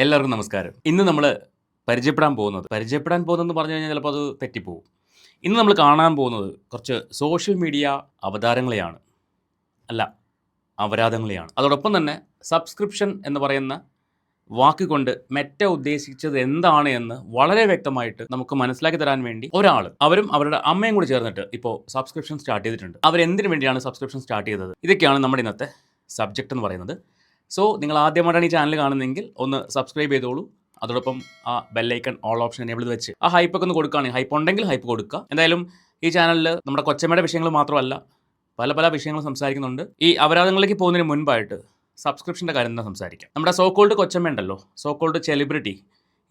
എല്ലാവർക്കും നമസ്കാരം. ഇന്ന് നമ്മൾ പരിചയപ്പെടാൻ പോകുന്നതെന്ന് പറഞ്ഞു കഴിഞ്ഞാൽ ചിലപ്പോൾ അത് തെറ്റിപ്പോവും. ഇന്ന് നമ്മൾ കാണാൻ പോകുന്നത് കുറച്ച് സോഷ്യൽ മീഡിയ അവതാരങ്ങളെയാണ്. അല്ല, അപരാധങ്ങളെയാണ്. അതോടൊപ്പം തന്നെ സബ്സ്ക്രിപ്ഷൻ എന്ന് പറയുന്ന വാക്ക് കൊണ്ട് മെറ്റ ഉദ്ദേശിച്ചത് എന്താണ് എന്ന് വളരെ വ്യക്തമായിട്ട് നമുക്ക് മനസ്സിലാക്കി തരാൻ വേണ്ടി അവരും അവരുടെ അമ്മയും കൂടി ചേർന്നിട്ട് ഇപ്പോൾ സബ്സ്ക്രിപ്ഷൻ സ്റ്റാർട്ട് ചെയ്തിട്ടുണ്ട്. അവരെന്തിനു വേണ്ടിയാണ് സബ്സ്ക്രിപ്ഷൻ സ്റ്റാർട്ട് ചെയ്തത്? ഇതൊക്കെയാണ് നമ്മുടെ ഇന്നത്തെ സബ്ജക്റ്റ് എന്ന് പറയുന്നത്. സോ നിങ്ങൾ ആദ്യമായിട്ടാണ് ഈ ചാനൽ കാണുന്നതെങ്കിൽ ഒന്ന് സബ്സ്ക്രൈബ് ചെയ്തോളൂ. അതോടൊപ്പം ആ ബെല്ലൈക്കൺ ഓൾ ഓപ്ഷൻ എനേബിൾ ചെയ്ത് വെച്ച് ആ ഹൈപ്പൊക്കെ ഒന്ന് കൊടുക്കുകയാണെങ്കിൽ, ഹൈപ്പ് ഉണ്ടെങ്കിൽ ഹൈപ്പ് കൊടുക്കുക. എന്തായാലും ഈ ചാനലിൽ നമ്മുടെ കൊച്ചമ്മയുടെ വിഷയങ്ങൾ മാത്രമല്ല, പല പല വിഷയങ്ങൾ സംസാരിക്കുന്നുണ്ട്. ഈ അപരാധങ്ങളിലേക്ക് പോകുന്നതിന് മുൻപായിട്ട് സബ്സ്ക്രിപ്ഷൻ്റെ കാര്യം തന്നെ സംസാരിക്കാം. നമ്മുടെ സോക്കോൾഡ് കൊച്ചമ്മ ഉണ്ടല്ലോ, സോക്കോൾഡ് സെലിബ്രിറ്റി.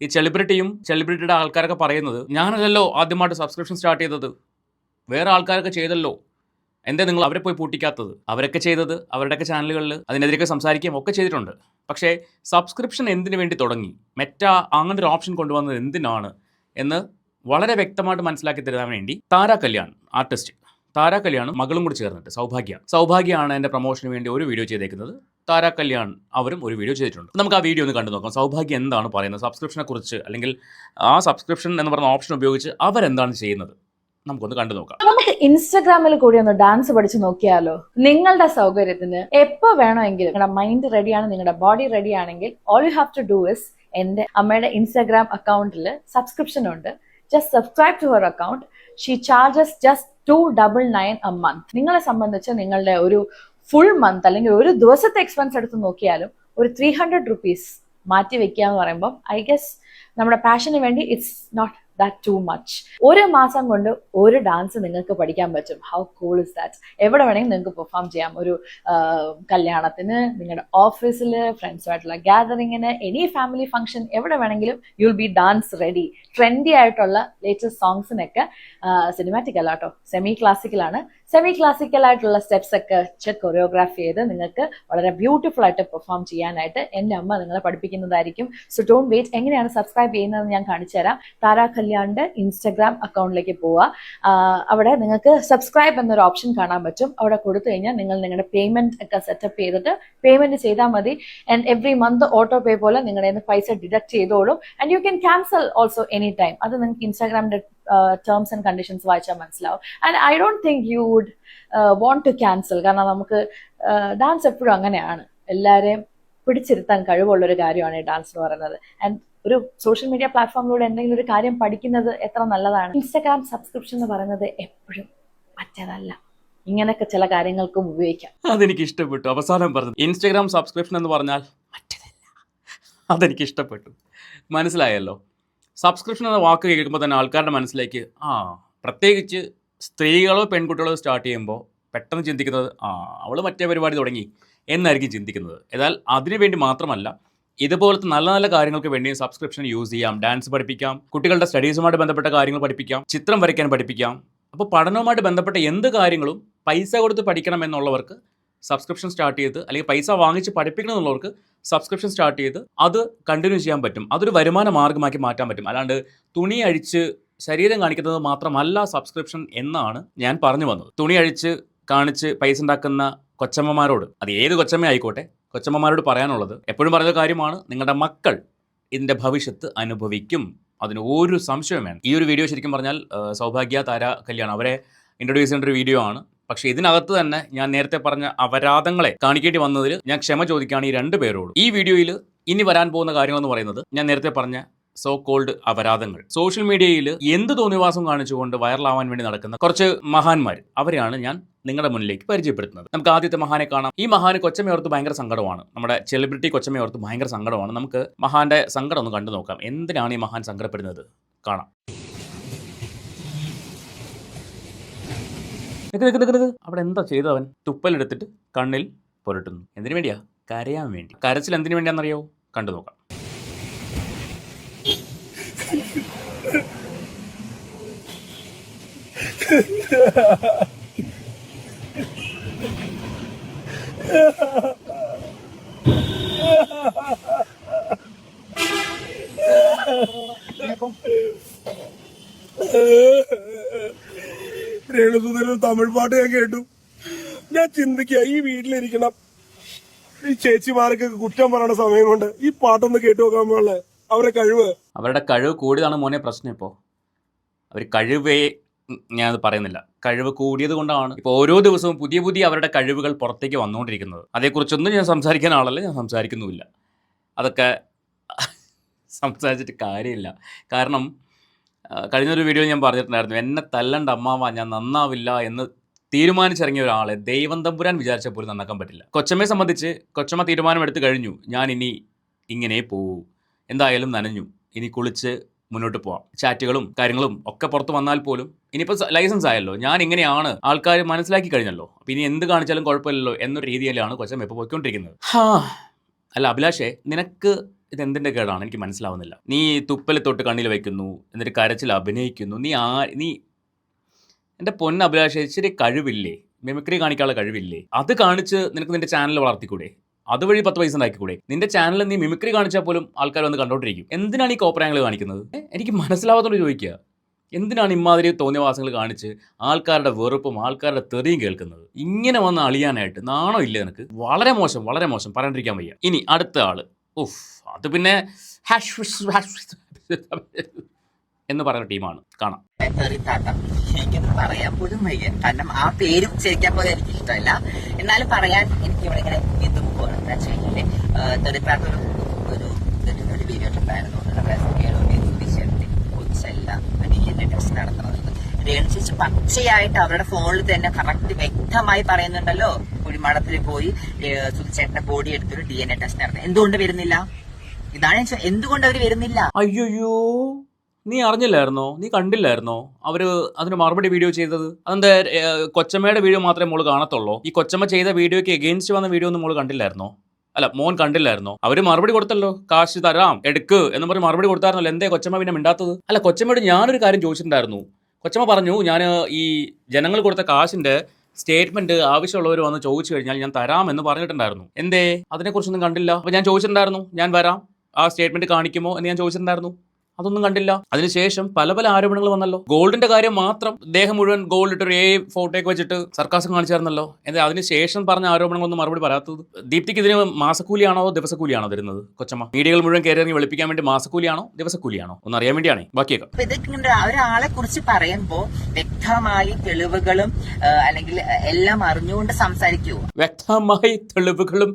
ഈ സെലിബ്രിറ്റിയുടെ ആൾക്കാരൊക്കെ പറയുന്നത്, ഞാനല്ലല്ലോ ആദ്യമായിട്ട് സബ്സ്ക്രിപ്ഷൻ സ്റ്റാർട്ട് ചെയ്തത്, വേറെ ആൾക്കാരൊക്കെ ചെയ്തല്ലോ, എന്താ നിങ്ങൾ അവരെ പോയി പൂട്ടിക്കാത്തത്? അവരൊക്കെ ചെയ്തത് അവരുടെയൊക്കെ ചാനലുകളിൽ അതിനെതിരെയൊക്കെ സംസാരിക്കുകയും ഒക്കെ ചെയ്തിട്ടുണ്ട്. പക്ഷേ സബ്സ്ക്രിപ്ഷൻ എന്തിനു വേണ്ടി തുടങ്ങി, മെറ്റ അങ്ങനെ ഒരു ഓപ്ഷൻ കൊണ്ടുവന്നത് എന്തിനാണ് എന്ന് വളരെ വ്യക്തമായിട്ട് മനസ്സിലാക്കി തരാൻ വേണ്ടി ആർട്ടിസ്റ്റ് താര കല്യാണും മകളും കൂടി ചേർന്നിട്ട് സൗഭാഗ്യമാണ് എൻ്റെ പ്രൊമോഷന് വേണ്ടി ഒരു വീഡിയോ ചെയ്തേക്കുന്നത്. താര കല്യാൺ അവരും ഒരു വീഡിയോ ചെയ്തിട്ടുണ്ട്. നമുക്ക് ആ വീഡിയോ ഒന്ന് കണ്ടു നോക്കാം. സൗഭാഗ്യം എന്താണ് പറയുന്നത് സബ്സ്ക്രിപ്ഷനെ കുറിച്ച്, അല്ലെങ്കിൽ ആ സബ്സ്ക്രിപ്ഷൻ എന്ന് പറയുന്ന ഓപ്ഷൻ ഉപയോഗിച്ച് അവരെന്താണ് ചെയ്യുന്നത്, നമുക്കൊന്ന് കണ്ടു നോക്കാം. നമുക്ക് ഇൻസ്റ്റഗ്രാമിൽ കൂടി ഒന്ന് ഡാൻസ് പഠിച്ചു നോക്കിയാലോ? നിങ്ങളുടെ സൗകര്യത്തിന് എപ്പോ വേണമെങ്കിലും നിങ്ങളുടെ മൈൻഡ് റെഡിയാണ്, നിങ്ങളുടെ ബോഡി റെഡി ആണെങ്കിൽ all you have to do is, എന്റെ അമ്മയുടെ ഇൻസ്റ്റഗ്രാം അക്കൗണ്ടിൽ സബ്സ്ക്രിപ്ഷൻ ഉണ്ട്. Just subscribe to her account. She charges just $299 a month. നിങ്ങളെ സംബന്ധിച്ച് നിങ്ങളുടെ ഒരു ഫുൾ മന്ത് അല്ലെങ്കിൽ ഒരു ദിവസത്തെ എക്സ്പെൻസ് എടുത്ത് നോക്കിയാലും ഒരു 300 rupees മാറ്റി വെക്കുക എന്ന് പറയുമ്പോൾ ഐ ഗസ് നമ്മുടെ പാഷന് വേണ്ടി it's not that too much. ഒരു മാസം കൊണ്ട് ഒരു ഡാൻസ് നിങ്ങൾക്ക് പഠിക്കാൻ പറ്റും. How cool is that? എവിടെ വേണമെങ്കിൽ നിങ്ങൾക്ക് പെർഫോം ചെയ്യാം. ഒരു കല്യാണത്തിന്, നിങ്ങളുടെ ഓഫീസിൽ, ഫ്രണ്ട്സുമായിട്ടുള്ള ഗ്യാതറിങ്ങിന്, എനി ഫാമിലി ഫംഗ്ഷൻ, എവിടെ വേണമെങ്കിലും you will be dance ready. Trendy ആയിട്ടുള്ള ലേറ്റസ്റ്റ് സോങ്സിനൊക്കെ സിനിമാറ്റിക് അല്ല കേട്ടോ, സെമി ക്ലാസിക്കലാണ്. സെമി ക്ലാസിക്കൽ ആയിട്ടുള്ള സ്റ്റെപ്സ് ഒക്കെ കൊറിയോഗ്രാഫി ചെയ്ത് നിങ്ങൾക്ക് വളരെ ബ്യൂട്ടിഫുൾ ആയിട്ട് പെർഫോം ചെയ്യാനായിട്ട് എൻ്റെ അമ്മ നിങ്ങളെ പഠിപ്പിക്കുന്നതായിരിക്കും. So don't wait. എങ്ങനെയാണ് സബ്സ്ക്രൈബ് ചെയ്യുന്നതെന്ന് ഞാൻ കാണിച്ചു തരാം. താര കല്യാണിന്റെ ഇൻസ്റ്റഗ്രാം അക്കൗണ്ടിലേക്ക് പോവുക. അവിടെ നിങ്ങൾക്ക് സബ്സ്ക്രൈബ് എന്നൊരു ഓപ്ഷൻ കാണാൻ പറ്റും. അവിടെ കൊടുത്തു കഴിഞ്ഞാൽ നിങ്ങൾ നിങ്ങളുടെ പേയ്മെന്റ് ഒക്കെ സെറ്റപ്പ് ചെയ്തിട്ട് പേയ്മെന്റ് ചെയ്താൽ മതി. And every month auto pay പോലെ നിങ്ങളുടെ നിന്ന് പൈസ ഡിഡക്ട് ചെയ്തോളും. And you can cancel also any time. അത് നിങ്ങൾക്ക് ഇൻസ്റ്റാഗ്രാമിന്റെ ടേംസ് ആൻഡ് കണ്ടീഷൻസ് വായിച്ചാൽ മനസ്സിലാവും. And I don't think you would want to cancel. കാരണം നമുക്ക് ഡാൻസ് എപ്പോഴും അങ്ങനെയാണ്, എല്ലാവരെയും പിടിച്ചിരുത്താൻ കഴിവുള്ളൊരു കാര്യമാണ് ഈ ഡാൻസ് എന്ന് പറയുന്നത്. ആൻഡ് ഒരു സോഷ്യൽ മീഡിയ പ്ലാറ്റ്ഫോമിലൂടെ എന്തെങ്കിലും ഒരു കാര്യം പഠിക്കുന്നത് എത്ര നല്ലതാണ്. ഇൻസ്റ്റാഗ്രാം സബ്സ്ക്രിപ്ഷൻ എന്ന് പറയുന്നത് എപ്പോഴും മറ്റേതല്ല, ഇങ്ങനെയൊക്കെ ചില കാര്യങ്ങൾക്കും ഉപയോഗിക്കാം. അതെനിക്ക് ഇഷ്ടപ്പെട്ടു. അവസാനം പറഞ്ഞു ഇൻസ്റ്റാഗ്രാം സബ്സ്ക്രിപ്ഷൻ എന്ന് പറഞ്ഞാൽ മറ്റേതല്ല. അതെനിക്ക് ഇഷ്ടപ്പെട്ടു. മനസ്സിലായല്ലോ? സബ്സ്ക്രിപ്ഷൻ എന്ന വാക്ക് കേൾക്കുമ്പോൾ തന്നെ ആൾക്കാരുടെ മനസ്സിലേക്ക് പ്രത്യേകിച്ച് സ്ത്രീകളോ പെൺകുട്ടികളോ സ്റ്റാർട്ട് ചെയ്യുമ്പോൾ പെട്ടെന്ന് ചിന്തിക്കുന്നത് അവൾ മറ്റേ പരിപാടി തുടങ്ങി എന്നായിരിക്കും ചിന്തിക്കുന്നത്. എന്നാൽ അതിനുവേണ്ടി മാത്രമല്ല, ഇതുപോലത്തെ നല്ല നല്ല കാര്യങ്ങൾക്ക് വേണ്ടി സബ്സ്ക്രിപ്ഷൻ യൂസ് ചെയ്യാം. ഡാൻസ് പഠിപ്പിക്കാം, കുട്ടികളുടെ സ്റ്റഡീസുമായിട്ട് ബന്ധപ്പെട്ട കാര്യങ്ങൾ പഠിപ്പിക്കാം, ചിത്രം വരയ്ക്കാൻ പഠിപ്പിക്കാം. അപ്പോൾ പഠനവുമായിട്ട് ബന്ധപ്പെട്ട എന്ത് കാര്യങ്ങളും പൈസ കൊടുത്ത് പഠിക്കണം എന്നുള്ളവർക്ക് സബ്സ്ക്രിപ്ഷൻ സ്റ്റാർട്ട് ചെയ്ത്, അല്ലെങ്കിൽ പൈസ വാങ്ങിച്ച് പഠിപ്പിക്കണം എന്നുള്ളവർക്ക് സബ്സ്ക്രിപ്ഷൻ സ്റ്റാർട്ട് ചെയ്ത് അത് കണ്ടിന്യൂ ചെയ്യാൻ പറ്റും. അതൊരു വരുമാന മാർഗ്ഗമാക്കി മാറ്റാൻ പറ്റും. അല്ലാണ്ട് തുണി അഴിച്ച് ശരീരം കാണിക്കുന്നത് മാത്രമല്ല സബ്സ്ക്രിപ്ഷൻ എന്നാണ് ഞാൻ പറഞ്ഞു വന്നത്. തുണി അഴിച്ച് കാണിച്ച് പൈസ ഉണ്ടാക്കുന്ന കൊച്ചമ്മമാരോട്, അത് ഏത് കൊച്ചമ്മ ആയിക്കോട്ടെ, കൊച്ചമ്മമാരോട് പറയാനുള്ളത് എപ്പോഴും പറയുന്ന കാര്യമാണ്, നിങ്ങളുടെ മക്കൾ ഇതിൻ്റെ ഭവിഷ്യത്ത് അനുഭവിക്കും. അതിന് ഒരു സംശയം വേണം. ഈ ഒരു വീഡിയോ ശരിക്കും പറഞ്ഞാൽ സൗഭാഗ്യ താര കല്യാണം അവരെ ഇൻട്രൊഡ്യൂസ് ചെയ്യേണ്ട ഒരു വീഡിയോ ആണ്. പക്ഷേ ഇതിനകത്ത് തന്നെ ഞാൻ നേരത്തെ പറഞ്ഞ അപരാധങ്ങളെ കാണിക്കേണ്ടി വന്നതിൽ ഞാൻ ക്ഷമ ചോദിക്കുകയാണ് ഈ രണ്ട് പേരോട്. ഈ വീഡിയോയിൽ ഇനി വരാൻ പോകുന്ന കാര്യങ്ങളെന്ന് പറയുന്നത് ഞാൻ നേരത്തെ പറഞ്ഞ സോ കോൾഡ് അപരാധങ്ങൾ. സോഷ്യൽ മീഡിയയിൽ എന്ത് തോന്നിവാസം കാണിച്ചുകൊണ്ട് വൈറലാവാൻ വേണ്ടി നടക്കുന്ന കുറച്ച് മഹാന്മാർ, അവരെയാണ് ഞാൻ നിങ്ങളുടെ മുന്നിലേക്ക് പരിചയപ്പെടുത്തുന്നത്. നമുക്ക് ആദ്യത്തെ മഹാനെ കാണാം. ഈ മഹാന് കൊച്ചമ്മയോർത്ത് ഭയങ്കര സങ്കടമാണ്. നമ്മുടെ സെലിബ്രിറ്റി കൊച്ചമ്മയോർത്ത് ഭയങ്കര സങ്കടമാണ്. നമുക്ക് മഹാന്റെ സങ്കടം ഒന്ന് കണ്ടു നോക്കാം. എന്തിനാണ് ഈ മഹാൻ സങ്കടപ്പെടുന്നത് കാണാം. അവിടെ എന്താ ചെയ്തത്? അവൻ തുപ്പലെടുത്തിട്ട് കണ്ണിൽ പുരട്ടുന്നു. എന്തിനു വേണ്ടിയാ? കരയാൻ വേണ്ടി. കരച്ചിൽ എന്തിനു വേണ്ടിയാണെന്നറിയോ? കണ്ടു നോക്കാം. രേണുസുധരൻ തമിഴ് പാട്ട് ഞാൻ കേട്ടു. ഞാൻ ചിന്തിക്കുക, ഈ വീട്ടിലിരിക്കണം ഈ ചേച്ചിമാർക്കൊക്കെ കുറ്റം പറയണ സമയം കൊണ്ട് ഈ പാട്ടൊന്ന് കേട്ടു നോക്കാൻ പോലുള്ള അവരുടെ കഴിവ്. അവരുടെ കഴിവ് കൂടിയതാണ് മോനെ പ്രശ്നം. ഇപ്പോൾ അവർ കഴിവേ ഞാനത് പറയുന്നില്ല, കഴിവ് കൂടിയത് കൊണ്ടാണ് ഇപ്പോൾ ഓരോ ദിവസവും പുതിയ പുതിയ അവരുടെ കഴിവുകൾ പുറത്തേക്ക് വന്നുകൊണ്ടിരിക്കുന്നത്. അതേക്കുറിച്ചൊന്നും ഞാൻ സംസാരിക്കാൻ ആളല്ല, ഞാൻ സംസാരിക്കുന്നുമില്ല. അതൊക്കെ സംസാരിച്ചിട്ട് കാര്യമില്ല. കാരണം കഴിഞ്ഞൊരു വീഡിയോ ഞാൻ പറഞ്ഞിട്ടുണ്ടായിരുന്നു, എന്നെ തല്ലണ്ട അമ്മാവ ഞാൻ നന്നാവില്ല എന്ന് തീരുമാനിച്ചിറങ്ങിയ ഒരാളെ ദൈവം തമ്പുരാൻ വിചാരിച്ച പോലും നന്നാക്കാൻ പറ്റില്ല. കൊച്ചമ്മയെ സംബന്ധിച്ച് കൊച്ചമ്മ തീരുമാനമെടുത്ത് കഴിഞ്ഞു, ഞാൻ ഇനി ഇങ്ങനെ പോവൂ, എന്തായാലും നനഞ്ഞു, ഇനി കുളിച്ച് മുന്നോട്ട് പോവാം. ചാറ്റുകളും കാര്യങ്ങളും ഒക്കെ പുറത്ത് വന്നാൽ പോലും ഇനിയിപ്പോൾ ലൈസൻസ് ആയല്ലോ, ഞാൻ ഇങ്ങനെയാണ് ആൾക്കാർ മനസ്സിലാക്കി കഴിഞ്ഞല്ലോ, അപ്പോൾ ഇനി എന്ത് കാണിച്ചാലും കുഴപ്പമില്ലല്ലോ എന്നൊരു രീതിയിലാണ് കൊച്ചമ്മ ഇപ്പോൾ പോയിക്കൊണ്ടിരിക്കുന്നത്. അല്ല അഭിലാഷേ, നിനക്ക് ഇതെന്തിൻ്റെ കേടാണ് എനിക്ക് മനസ്സിലാവുന്നില്ല. നീ തുപ്പൽ തൊട്ട് കണ്ണിൽ വയ്ക്കുന്നു, എന്നിട്ട് കരച്ചിൽ അഭിനയിക്കുന്നു. നീ എൻ്റെ പൊന്ന അഭിലാഷേ, ഇച്ചിരി കഴിവില്ലേ? മിമിക്രി കാണിക്കാനുള്ള കഴിവില്ലേ? അത് കാണിച്ച് നിനക്ക് നിന്റെ ചാനൽ വളർത്തിക്കൂടെ? അതുവഴി 10 പൈസ ഉണ്ടാക്കിക്കൂടെ? നിന്റെ ചാനലിൽ നീ മിമിക്രി കാണിച്ചാൽ പോലും ആൾക്കാർ വന്ന് കണ്ടോണ്ടിരിക്കും. എന്തിനാണ് ഈ കോപ്രായങ്ങൾ കാണിക്കുന്നത്? എനിക്ക് മനസ്സിലാവാത്തോണ്ട് ചോദിക്കുക. എന്തിനാണ് ഇമാതിരി തോന്നിയവാസങ്ങൾ കാണിച്ച് ആൾക്കാരുടെ വെറുപ്പും ആൾക്കാരുടെ തെറിയും കേൾക്കുന്നത്? ഇങ്ങനെ വന്ന് അളിയാനായിട്ട് നാണോ ഇല്ല നിനക്ക്? വളരെ മോശം, വളരെ മോശം, പറയാണ്ടിരിക്കാൻ വയ്യ. ഇനി അടുത്ത ആള്, അത് പിന്നെ എന്ന് പറയുന്ന ടീമാണ്. കാണാം. എനിക്കത് പറയാൻ പോലും വയ്യ, കാരണം ആ പേര് ഉച്ചരിക്കാൻ പോലും എനിക്ക് ഇഷ്ടമല്ല. എന്നാലും പറയാൻ എനിക്ക് ഇവിടെ ഇങ്ങനെ എതിർപ്പാണ്. എന്താ വെച്ചാൽ തെറിപ്പാത്ത ഒരു വീഡിയോ ഉണ്ടായിരുന്നു, കൊച്ചല്ല ടെസ്റ്റ് നടത്തുന്നത്. രേണു ചേച്ചി പച്ചയായിട്ട് അവരുടെ ഫോണിൽ തന്നെ കറക്റ്റ് വ്യക്തമായി പറയുന്നുണ്ടല്ലോ, കുഴിമാടത്തിൽ പോയി സുധിച്ചേട്ടന്റെ ബോഡി എടുത്തൊരു DNA ടെസ്റ്റ് നടത്തുന്നത്. എന്തുകൊണ്ട് വരുന്നില്ല? ഇതാണ് എന്തുകൊണ്ട് അവർ വരുന്നില്ല? അയ്യോ, നീ അറിഞ്ഞില്ലായിരുന്നോ? നീ കണ്ടില്ലായിരുന്നോ അവർ അതിന് മറുപടി വീഡിയോ ചെയ്തത്? അതെന്താ കൊച്ചമ്മയുടെ വീഡിയോ മാത്രമേ മോള് കാണത്തുള്ളൂ? ഈ കൊച്ചമ്മ ചെയ്ത വീഡിയോയ്ക്ക് എഗെയിൻസ്റ്റ് വന്ന വീഡിയോ ഒന്നും മോള് കണ്ടില്ലായിരുന്നോ? അല്ല, മോൻ കണ്ടില്ലായിരുന്നോ? അവർ മറുപടി കൊടുത്തല്ലോ, കാശ് തരാം എടുക്ക് എന്ന് പറഞ്ഞ് മറുപടി കൊടുത്തായിരുന്നല്ലോ. എന്തേ കൊച്ചമ്മ പിന്നെ മിണ്ടാത്തത്? അല്ല, കൊച്ചമ്മയോട് ഞാനൊരു കാര്യം ചോദിച്ചിട്ടുണ്ടായിരുന്നു. കൊച്ചമ്മ പറഞ്ഞു, ഞാൻ ഈ ജനങ്ങൾ കൊടുത്ത കാശിന്റെ സ്റ്റേറ്റ്മെന്റ് ആവശ്യമുള്ളവർ വന്ന് ചോദിച്ചു കഴിഞ്ഞാൽ ഞാൻ തരാമെന്ന് പറഞ്ഞിട്ടുണ്ടായിരുന്നു. എന്തേ അതിനെക്കുറിച്ചൊന്നും കണ്ടില്ല? അപ്പോൾ ഞാൻ ചോദിച്ചിട്ടുണ്ടായിരുന്നു, ഞാൻ വരാം, ആ സ്റ്റേറ്റ്മെന്റ് കാണിക്കുമോ എന്ന് ഞാൻ ചോദിച്ചിട്ടുണ്ടായിരുന്നു. അതൊന്നും കണ്ടില്ല. അതിനുശേഷം പല പല ആരോപണങ്ങൾ വന്നല്ലോ. ഗോൾഡിന്റെ കാര്യം മാത്രം ദേഹം മുഴുവൻ ഗോൾഡ് ഇട്ടൊരു ഫോട്ടോയൊക്കെ വെച്ചിട്ട് സർക്കാസം കാണിച്ചായിരുന്നല്ലോ. എന്താ അതിനുശേഷം പറഞ്ഞ ആരോപണങ്ങളൊന്നും മറുപടി പറയാത്തത്? ദീപ്തിക്ക് ഇതിന് മാസക്കൂലിയാണോ ദിവസക്കൂലിയാണോ തരുന്നത് കൊച്ചമ്മ? മീഡിയകൾ മുഴുവൻ കയറി ഇറങ്ങി വെളുപ്പിക്കാൻ വേണ്ടി മാസക്കൂലിയാണോ ദിവസക്കൂലിയാണോ ഒന്ന് അറിയാൻ വേണ്ടിയാണ് ബാക്കിയൊക്കെ. ഇതൊക്കെ ഒരാളെ കുറിച്ച് പറയുമ്പോൾ വ്യക്തമായി തെളിവുകളും അല്ലെങ്കിൽ എല്ലാം അറിഞ്ഞുകൊണ്ട് സംസാരിക്കുവോ? വ്യക്തമായി തെളിവുകളും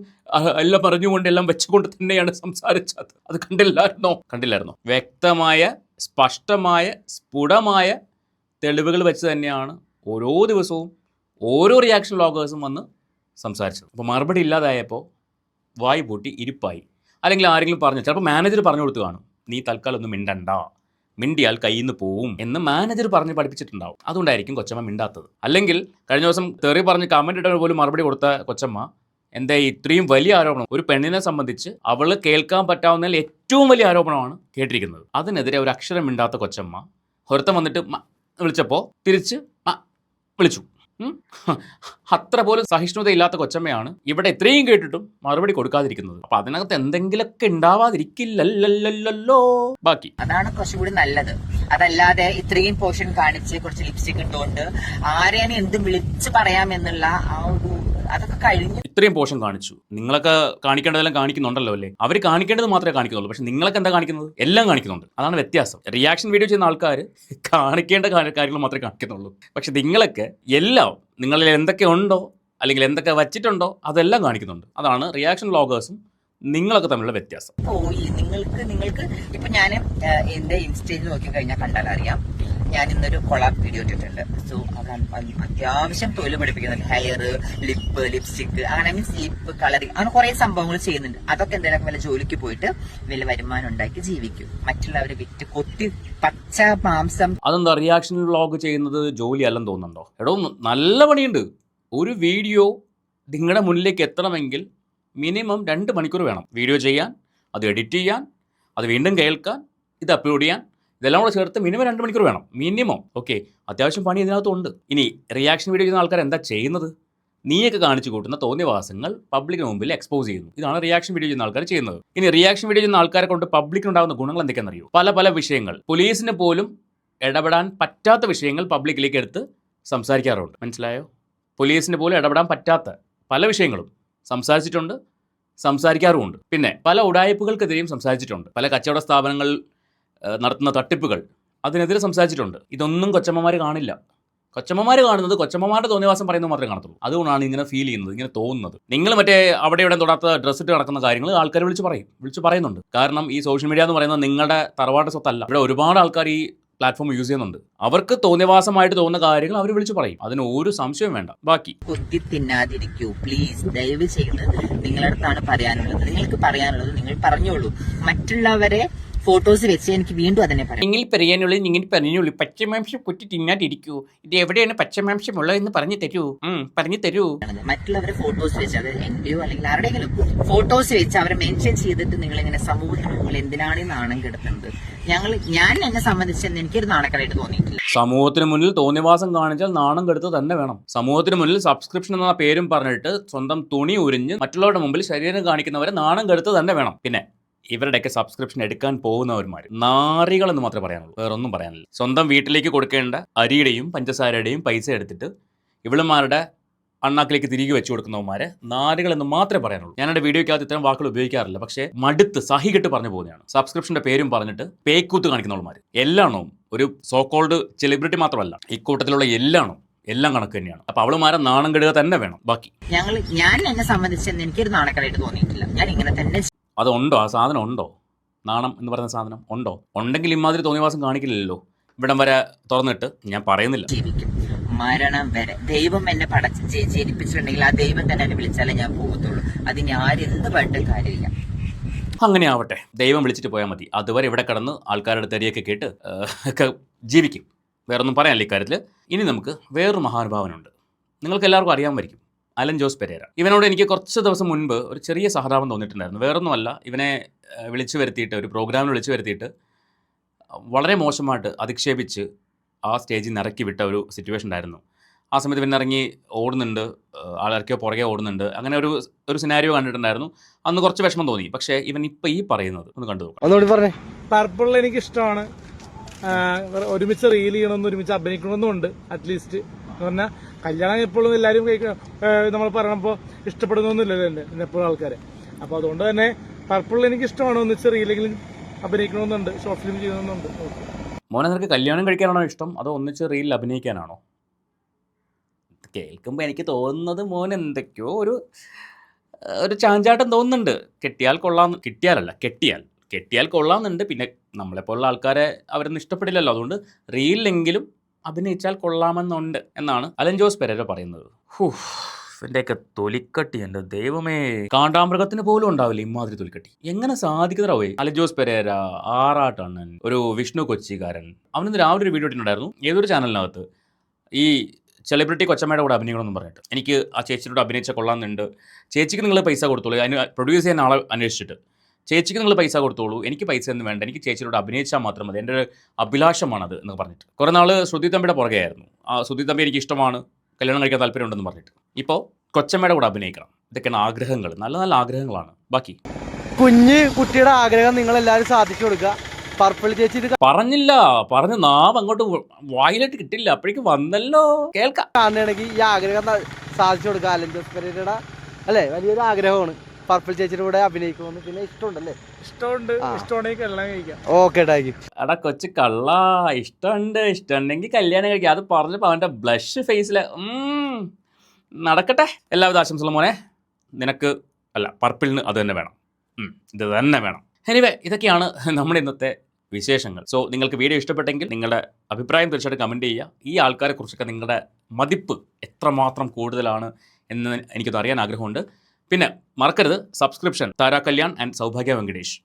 എല്ലാം പറഞ്ഞുകൊണ്ട് എല്ലാം വെച്ചുകൊണ്ട് തന്നെയാണ് സംസാരിച്ചത്. അത് കണ്ടില്ലായിരുന്നോ? വ്യക്തമായ സ്പഷ്ടമായ സ്ഫുടമായ തെളിവുകൾ വെച്ച് തന്നെയാണ് ഓരോ ദിവസവും ഓരോ റിയാക്ഷൻ വ്ളോഗേഴ്സും വന്ന് സംസാരിച്ചത്. അപ്പോൾ മറുപടി ഇല്ലാതായപ്പോൾ വായി പൂട്ടി ഇരിപ്പായി. അല്ലെങ്കിൽ ആരെങ്കിലും പറഞ്ഞു, ചിലപ്പോൾ മാനേജർ പറഞ്ഞു കൊടുത്തു കാണും, നീ തൽക്കാലം ഒന്നും മിണ്ടണ്ട, മിണ്ടിയാൽ കയ്യിൽ നിന്ന് പോവും എന്ന് മാനേജർ പറഞ്ഞ് പഠിപ്പിച്ചിട്ടുണ്ടാവും. അതുകൊണ്ടായിരിക്കും കൊച്ചമ്മ മിണ്ടാത്തത്. അല്ലെങ്കിൽ കഴിഞ്ഞ ദിവസം തെറി പറഞ്ഞ് കമന്റ് ഇട്ടവർ പോലും മറുപടി കൊടുത്ത കൊച്ചമ്മ എന്താ ഇത്രയും വലിയ ആരോപണം? ഒരു പെണ്ണിനെ സംബന്ധിച്ച് അവള് കേൾക്കാൻ പറ്റാവുന്നതിൽ ഏറ്റവും വലിയ ആരോപണമാണ് കേട്ടിരിക്കുന്നത്. അതിനെതിരെ ഒരു അക്ഷരം മിണ്ടാത്ത കൊച്ചമ്മ ഒരുത്തം വന്നിട്ട് വിളിച്ചപ്പോൾ തിരിച്ച് വിളിച്ചു. അത്ര പോലും സഹിഷ്ണുതയില്ലാത്ത കൊച്ചമ്മയാണ് ഇവിടെ ഇത്രയും കേട്ടിട്ടും മറുപടി കൊടുക്കാതിരിക്കുന്നത്. അപ്പൊ അതിനകത്ത് എന്തെങ്കിലുമൊക്കെ ഉണ്ടാവാതിരിക്കില്ലല്ലോ. ബാക്കി അതാണ് കുറച്ചുകൂടി നല്ലത്. അതല്ലാതെ ഇത്രയും പോർഷൻ കാണിച്ച് കുറച്ച് ലിപ്സ്റ്റിക് ഇട്ടുകൊണ്ട് ആരെയാണ് എന്തും വിളിച്ചു പറയാമെന്നുള്ള ആ ഒരു അതൊക്കെ കഴിഞ്ഞു. ഇത്രയും പോർഷൻ കാണിച്ചു, നിങ്ങളൊക്കെ കാണിക്കേണ്ടതെല്ലാം കാണിക്കുന്നുണ്ടല്ലോ അല്ലേ? അവർ കാണിക്കേണ്ടത് മാത്രമേ കാണിക്കുന്നുള്ളൂ. പക്ഷെ നിങ്ങളൊക്കെ എന്താ കാണിക്കുന്നത്? എല്ലാം കാണിക്കുന്നുണ്ട്. അതാണ് വ്യത്യാസം. റിയാക്ഷൻ വീഡിയോ ചെയ്യുന്ന ആൾക്കാർ കാണിക്കേണ്ട കാര്യങ്ങൾ മാത്രമേ കാണിക്കുന്നുള്ളൂ. പക്ഷെ നിങ്ങളൊക്കെ എല്ലാം നിങ്ങളിൽ എന്തൊക്കെ ഉണ്ടോ അല്ലെങ്കിൽ എന്തൊക്കെ വച്ചിട്ടുണ്ടോ അതെല്ലാം കാണിക്കുന്നുണ്ട്. അതാണ് റിയാക്ഷൻ വ്ളോഗേഴ്സും നിങ്ങളൊക്കെ തമ്മിലുള്ള വ്യത്യാസം. നിങ്ങൾക്ക് ഇപ്പൊ ഞാൻ എന്റെ ഇൻസ്റ്റയിൽ നോക്കി കഴിഞ്ഞാൽ കണ്ടാൽ അറിയാം, ഞാൻ ഇന്നൊരു കൊളാബ് വീഡിയോ ഇട്ടിട്ടുണ്ട്. സോ അത്യാവശ്യം തൊഴിൽ പഠിപ്പിക്കുന്നുണ്ട്. ഹെയർ, ലിപ്പ്, ലിപ്സ്റ്റിക്, അങ്ങനെ മീൻസ് ലിപ്പ് കളറിങ്, അങ്ങനെ കുറെ സംഭവങ്ങൾ ചെയ്യുന്നുണ്ട്. അതൊക്കെ എന്തെങ്കിലും വല്ല ജോലിക്ക് പോയിട്ട് വലിയ വരുമാനം ഉണ്ടാക്കി ജീവിക്കും. മറ്റുള്ളവരെ വിറ്റ് കൊത്തി പച്ച മാംസം. അതെന്താ റിയാക്ഷൻ വ്ളോഗ് ചെയ്യുന്നത് ജോലി അല്ലെന്ന് തോന്നുന്നുണ്ടോ? എടോ, നല്ല പണിയുണ്ട്. ഒരു വീഡിയോ നിങ്ങളുടെ മുന്നിലേക്ക് എത്തണമെങ്കിൽ മിനിമം 2 മണിക്കൂർ വേണം. വീഡിയോ ചെയ്യാൻ, അത് എഡിറ്റ് ചെയ്യാൻ, അത് വീണ്ടും കേൾക്കാൻ, ഇത് അപ്ലോഡ് ചെയ്യാൻ, ഇതെല്ലാം കൂടെ ചേർത്ത് മിനിമം 2 മണിക്കൂർ വേണം മിനിമം. ഓക്കെ, അത്യാവശ്യം പണി ഇതിനകത്തുണ്ട്. ഇനി റിയാക്ഷൻ വീഡിയോ ചെയ്യുന്ന ആൾക്കാർ എന്താ ചെയ്യുന്നത്? നീയൊക്കെ കാണിച്ചു കൂട്ടുന്ന തോന്നിയവാസങ്ങൾ പബ്ലിക്കിന് മുമ്പിൽ എക്സ്പോസ് ചെയ്യുന്നു. ഇതാണ് റിയാക്ഷൻ വീഡിയോ ചെയ്യുന്ന ആൾക്കാർ ചെയ്യുന്നത്. ഇനി റിയാക്ഷൻ വീഡിയോ ചെയ്യുന്ന ആൾക്കാരെ കൊണ്ട് പബ്ലിക്കിനുണ്ടാകുന്ന ഗുണങ്ങൾ എന്തൊക്കെയാണെന്നറിയോ? പല പല വിഷയങ്ങൾ, പോലീസിന് പോലും ഇടപെടാൻ പറ്റാത്ത വിഷയങ്ങൾ പബ്ലിക്കിലേക്ക് എടുത്ത് സംസാരിക്കാറുണ്ട്. മനസ്സിലായോ? പോലീസിന് പോലും ഇടപെടാൻ പറ്റാത്ത പല വിഷയങ്ങളും സംസാരിച്ചിട്ടുണ്ട്. സംസാരിക്കാറുമുണ്ട്. പിന്നെ പല ഉടായ്പകൾക്കെതിരെയും സംസാരിച്ചിട്ടുണ്ട്. പല കച്ചവട സ്ഥാപനങ്ങൾ നടത്തുന്ന തട്ടിപ്പുകൾ അതിനെതിരെ സംസാരിച്ചിട്ടുണ്ട്. ഇതൊന്നും കൊച്ചമ്മമാർ കാണില്ല. കൊച്ചമ്മമാർ കാണുന്നത് കൊച്ചമ്മമാരുടെ തോന്നിവാസം പറയുന്നത് മാത്രമേ കാണത്തുള്ളൂ. അതുകൊണ്ടാണ് ഇങ്ങനെ ഫീൽ ചെയ്യുന്നത്, ഇങ്ങനെ തോന്നുന്നത്. നിങ്ങൾ മറ്റേ അവിടെ ഇവിടെ തൊടാത്ത ഡ്രസ്സ് ഇട്ട് നടക്കുന്ന കാര്യങ്ങൾ ആൾക്കാർ വിളിച്ച് പറയുന്നുണ്ട്. കാരണം ഈ സോഷ്യൽ മീഡിയ എന്ന് പറയുന്നത് നിങ്ങളുടെ തറവാട്ട് സ്വത്തല്ല. ഇവിടെ ഒരുപാട് ആൾക്കാർ ഈ പ്ലാറ്റ്ഫോം യൂസ് ചെയ്യുന്നുണ്ട്. അവർക്ക് തോന്നിവാസമായിട്ട് തോന്നുന്ന കാര്യങ്ങൾ അവർ വിളിച്ചു പറയും. അതിന് ഒരു സംശയവും വേണ്ട. ബാക്കി കുത്തി തിന്നാതിരിക്കൂ പ്ലീസ്. ദയവ് ചെയ്ത് നിങ്ങളുടെ അടുത്താണ് പറയാനുള്ളത്. നിങ്ങൾക്ക് പറയാനുള്ളത് നിങ്ങൾ പറഞ്ഞോളൂ. മറ്റുള്ളവരെ ഫോട്ടോസ് വെച്ച് എനിക്ക് വീണ്ടും അതിനെ പറയാം. നിങ്ങൾ പറഞ്ഞുള്ളൂ പച്ചമാംസം കുറ്റി തിന്നാതിരിക്കൂ. ഇത് എവിടെയാണ് പച്ചമാംസമുള്ളതെന്ന് പറഞ്ഞു തരൂ. മറ്റുള്ളവരെ ഫോട്ടോസ് വെച്ച്, അത് എന്റെയോ അല്ലെങ്കിൽ ആരുടെയെങ്കിലും ഫോട്ടോസ് വെച്ച് അവരെ മെൻഷൻ ചെയ്തിട്ട് നിങ്ങൾ ഇങ്ങനെ സമൂഹത്തിന് മുമ്പിൽ എന്തിനാണ് ഈ നാണം കെടുത്തുന്നത്? ഞാൻ എന്നെ സംബന്ധിച്ച് എനിക്കൊരു നാണക്കേടായിട്ട് തോന്നിയിട്ടില്ല. സമൂഹത്തിന് മുന്നിൽ തോന്നിവാസം കാണിച്ചാൽ നാണം കെടുത്ത് തന്നെ വേണം. സമൂഹത്തിന് മുന്നിൽ സബ്സ്ക്രിപ്ഷൻ എന്ന പേരും പറഞ്ഞിട്ട് സ്വന്തം തുണി ഉരിഞ്ഞ് മറ്റുള്ളവരുടെ മുമ്പിൽ ശരീരം കാണിക്കുന്നവരെ നാണം കെടുത്ത് തന്നെ വേണം. പിന്നെ ഇവരുടെയൊക്കെ സബ്സ്ക്രിപ്ഷൻ എടുക്കാൻ പോകുന്നവന്മാർ നാറികളെന്ന് മാത്രമേ പറയാനുള്ളൂ, വേറൊന്നും പറയാനില്ല. സ്വന്തം വീട്ടിലേക്ക് കൊടുക്കേണ്ട അരിയുടെയും പഞ്ചസാരയുടെയും പൈസ എടുത്തിട്ട് ഇവളുമാരുടെ അണ്ണാക്കിലേക്ക് തിരികെ വെച്ച് കൊടുക്കുന്നവന്മാരെ നാരികളെന്ന് മാത്രമേ പറയാനുള്ളൂ. ഞാൻ എൻ്റെ വീഡിയോയ്ക്കകത്ത് ഇത്തരം വാക്കുകൾ ഉപയോഗിക്കാറില്ല. പക്ഷേ മടുത്ത് സഹികെട്ട് പറഞ്ഞു പോകുന്നതാണ്. സബ്സ്ക്രിപ്ഷൻ്റെ പേരും പറഞ്ഞിട്ട് പേക്കൂത്ത് കാണിക്കുന്നവന്മാർ എല്ലാണോ ഒരു സോ കോൾഡ് സെലിബ്രിറ്റി മാത്രമല്ല, ഇക്കൂട്ടത്തിലുള്ള എല്ലാം കണക്ക് തന്നെയാണ്. അപ്പൊ അവളുമാരെ നാണം കെടുക തന്നെ വേണം. ബാക്കി ഞാൻ എന്നെ സംബന്ധിച്ച് എനിക്കൊരു നാണക്കേടായിട്ട് തോന്നിയിട്ടില്ല. ഞാൻ ഇങ്ങനെ തന്നെ. അതുണ്ടോ? ആ സാധനം ഉണ്ടോ? നാണം എന്ന് പറയുന്ന സാധനം ഉണ്ടോ? ഉണ്ടെങ്കിൽ ഇമാതിരി തോന്നിവാസം കാണിക്കില്ലല്ലോ. ഇവിടം വരെ തുറന്നിട്ട് ഞാൻ പറയുന്നില്ല. ജീവിക്കും മരണം വരെ. ദൈവം എന്നെ ജനിപ്പിച്ചിട്ടുണ്ടെങ്കിൽ ആ ദൈവം തന്നെ എന്നെ വിളിച്ചാലേ ഞാൻ പോകത്തുള്ളൂ. അതിന് ആരെന്ത് പറഞ്ഞിട്ടും കാര്യമില്ല. അങ്ങനെ ആവട്ടെ, ദൈവം വിളിച്ചിട്ട് പോയാൽ മതി. അതുവരെ ഇവിടെ കിടന്ന് ആൾക്കാരുടെ തെറിയൊക്കെ കേട്ട് ഒക്കെ ജീവിക്കും. വേറൊന്നും പറയാനില്ല ഇക്കാര്യത്തിൽ. ഇനി നമുക്ക് വേറൊരു മഹാനുഭാവനുണ്ട്. നിങ്ങൾക്ക് എല്ലാവർക്കും അറിയാമായിരിക്കും, അലൻ ജോസ് പെരേര. ഇവനോട് എനിക്ക് കുറച്ച് ദിവസം മുൻപ് ഒരു ചെറിയ സഹതാപം തോന്നിയിട്ടുണ്ടായിരുന്നു. വേറൊന്നുമല്ല, ഇവനെ വിളിച്ചു വരുത്തിയിട്ട് ഒരു പ്രോഗ്രാമിൽ വിളിച്ചു വരുത്തിയിട്ട് വളരെ മോശമായിട്ട് അധിക്ഷേപിച്ച് ആ സ്റ്റേജിൽ നിന്ന് ഇറക്കി വിട്ട ഒരു സിറ്റുവേഷൻ ഉണ്ടായിരുന്നു. ആ സമയത്ത് പിന്നെ ഇറങ്ങി ഓടുന്നുണ്ട്, ആളിറക്കിയോ പുറകെ ഓടുന്നുണ്ട്. അങ്ങനെ ഒരു സിനാരിയോ കണ്ടിട്ടുണ്ടായിരുന്നു. അന്ന് കുറച്ച് വിഷമം തോന്നി. പക്ഷേ ഇവൻ ഇപ്പം ഈ പറയുന്നത് ഒന്ന് കണ്ടു നോക്കാം. പർപ്പിൾ എനിക്ക് ഇഷ്ടമാണ്. ഒരുമിച്ച് റീൽ ചെയ്യണമെന്ന്, ഒരുമിച്ച് അഭിനയിക്കണമെന്നുണ്ട്. അറ്റ്ലീസ്റ്റ് എന്ന് പറഞ്ഞാൽ കല്യാണം എപ്പോഴും എല്ലാവരും നമ്മൾ പറയണപ്പോൾ ഇഷ്ടപ്പെടുന്നൊന്നുമില്ലല്ലോ എന്നെ എപ്പോഴും ആൾക്കാരെ. അപ്പോൾ അതുകൊണ്ട് തന്നെ പർപ്പിൾ എനിക്ക് ഇഷ്ടമാണ്. ഒന്നിച്ച് റീലെങ്കിലും അഭിനയിക്കണമെന്നുണ്ട്, ഷോർട്ട് ഫിലിം ചെയ്യണമെന്നുണ്ട്. മോനെ, നിനക്ക് കല്യാണം കഴിക്കാനാണോ ഇഷ്ടം, അതോ ഒന്നിച്ച് റീലിൽ അഭിനയിക്കാനാണോ? കേൾക്കുമ്പോൾ എനിക്ക് തോന്നുന്നത് മോൻ എന്തൊക്കെയോ ഒരു ചാഞ്ചാട്ടം തോന്നുന്നുണ്ട്. കെട്ടിയാൽ കൊള്ളാമെന്നുണ്ട്. പിന്നെ നമ്മളെപ്പോലുള്ള ആൾക്കാരെ അവരൊന്നും ഇഷ്ടപ്പെടില്ലല്ലോ. അതുകൊണ്ട് റീലിലെങ്കിലും അഭിനയിച്ചാൽ കൊള്ളാമെന്നുണ്ട് എന്നാണ് അലൻ ജോസ് പെരേര പറയുന്നത്. എൻ്റെയൊക്കെ തൊലിക്കട്ടി, എൻ്റെ ദൈവമേ, കാണ്ടാമൃഗത്തിന് പോലും ഉണ്ടാവില്ല ഇമാതിരി തൊലിക്കട്ടി. എങ്ങനെ സാധിക്കുന്നതാവേ? അലൻ ജോസ് പെരേര, ആറാട്ടണ്ണൻ, ഒരു വിഷ്ണു കൊച്ചിക്കാരൻ, അവനിന്ന് രാവിലെ ഒരു വീഡിയോ ഇട്ടിട്ടുണ്ടായിരുന്നു ഏതൊരു ചാനലിനകത്ത്. ഈ സെലിബ്രിറ്റി കൊച്ചമ്മയുടെ കൂടെ അഭിനയിക്കണമെന്ന് പറഞ്ഞിട്ട്. എനിക്ക് ആ ചേച്ചിയോട് അഭിനയിച്ച കൊള്ളാമെന്നുണ്ട്. ചേച്ചിക്ക് നിങ്ങൾ പൈസ കൊടുത്തോളൂ, അതിന് പ്രൊഡ്യൂസ് ചെയ്യുന്ന ആളെ അന്വേഷിച്ചിട്ട്. ചേച്ചിക്ക് നിങ്ങൾ പൈസ കൊടുത്തോളൂ, എനിക്ക് പൈസ ഒന്നും വേണ്ട, എനിക്ക് ചേച്ചിയോട് അഭിനയിച്ചാൽ മാത്രം മതി, എൻ്റെ ഒരു അഭിലാഷമാണത് എന്ന് പറഞ്ഞിട്ട് കുറേ നാൾ ശ്രുതി തമ്പിയുടെ പുറകെ ആയിരുന്നു. ആ ശ്രുതി തമ്പി എനിക്ക് ഇഷ്ടമാണ്, കല്യാണം കഴിക്കാൻ താല്പര്യമുണ്ടെന്ന് പറഞ്ഞിട്ട് ഇപ്പോൾ കൊച്ചമ്മയുടെ കൂടെ അഭിനയിക്കണം. ഇതൊക്കെയാണ് ആഗ്രഹങ്ങൾ, നല്ല നല്ല ആഗ്രഹങ്ങളാണ്. ബാക്കി കുട്ടിയുടെ ആഗ്രഹം നിങ്ങൾ എല്ലാവരും സാധിച്ചു കൊടുക്കുക. പർപ്പിൾ ചേച്ചി ഇത് പറഞ്ഞ് നാം അങ്ങോട്ട് വായിലിട്ട് കിട്ടില്ല, അപ്പോഴേക്കും വന്നല്ലോ. കേൾക്കാം. കാണുകയാണെങ്കിൽ ഈ ആഗ്രഹം സാധിച്ചു കൊടുക്കുക. അലൻ ജോസ് പെരേരയുടെ അല്ലേ വലിയൊരു ആഗ്രഹമാണ് പർപ്പിൾ ചേച്ചിയുടെ കൂടെ അഭിനയിക്കുമെന്ന്. പിന്നെ ഇഷ്ടമുണ്ടല്ലേ? ഇഷ്ടമുണ്ടെങ്കിൽ കല്യാണം കഴിക്കാം. Okay, thank you. എടാ കൊച്ചു കള്ള, ഇഷ്ടമുണ്ടെങ്കിൽ കല്യാണം കഴിക്കാം. അത് പറഞ്ഞപ്പോൾ അവൻ്റെ ബ്ലഷ് ഫേസിൽ നടക്കട്ടെ. എല്ലാവിധ ആശംസകളും മോനെ. നിനക്ക് അല്ല, പർപ്പിളിന് അത് തന്നെ വേണം, ഇത് തന്നെ വേണം. എനിവേ, ഇതൊക്കെയാണ് നമ്മുടെ ഇന്നത്തെ വിശേഷങ്ങൾ. സോ നിങ്ങൾക്ക് വീഡിയോ ഇഷ്ടപ്പെട്ടെങ്കിൽ നിങ്ങളുടെ അഭിപ്രായം തീർച്ചയായിട്ടും കമൻറ്റ് ചെയ്യുക. ഈ ആൾക്കാരെ കുറിച്ചൊക്കെ നിങ്ങളുടെ മതിപ്പ് എത്രമാത്രം കൂടുതലാണ് എന്ന് എനിക്കത് അറിയാൻ ആഗ്രഹമുണ്ട്. പിന്നെ മറക്കരുത്, സബ്സ്ക്രിപ്ഷൻ താര കല്യാൺ ആൻഡ് സൗഭാഗ്യ വെങ്കടേഷ്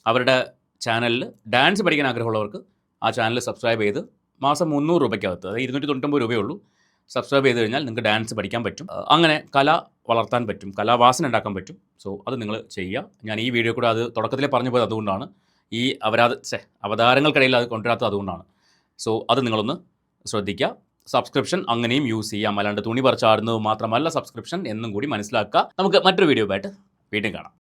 അവരുടെ ചാനലിൽ ഡാൻസ് പഠിക്കാൻ ആഗ്രഹമുള്ളവർക്ക് ആ ചാനൽ സബ്സ്ക്രൈബ് ചെയ്ത് മാസം 300 രൂപയ്ക്കകത്ത്, അതായത് 299 രൂപയേ ഉള്ളൂ, സബ്സ്ക്രൈബ് ചെയ്ത് കഴിഞ്ഞാൽ നിങ്ങൾക്ക് ഡാൻസ് പഠിക്കാൻ പറ്റും. അങ്ങനെ കല വളർത്താൻ പറ്റും, കലാവാസന ഉണ്ടാക്കാൻ പറ്റും. സോ അത് നിങ്ങൾ ചെയ്യുക. ഞാൻ ഈ വീഡിയോ കൂടെ അത് തുടക്കത്തിലേ പറഞ്ഞു പോയത് അതുകൊണ്ടാണ്. ഈ അവതാരങ്ങൾക്കിടയിൽ അത് കൊണ്ടുവരാത്തത് അതുകൊണ്ടാണ്. സോ അത് നിങ്ങളൊന്ന് ശ്രദ്ധിക്കുക. സബ്സ്ക്രിപ്ഷൻ അങ്ങനെയും യൂസ് ചെയ്യാം, അല്ലാണ്ട് തുണി പറിച്ചാടുന്നത് മാത്രമല്ല സബ്സ്ക്രിപ്ഷൻ എന്നും കൂടി മനസ്സിലാക്കുക. നമുക്ക് മറ്റൊരു വീഡിയോ ആയിട്ട് വീണ്ടും കാണാം.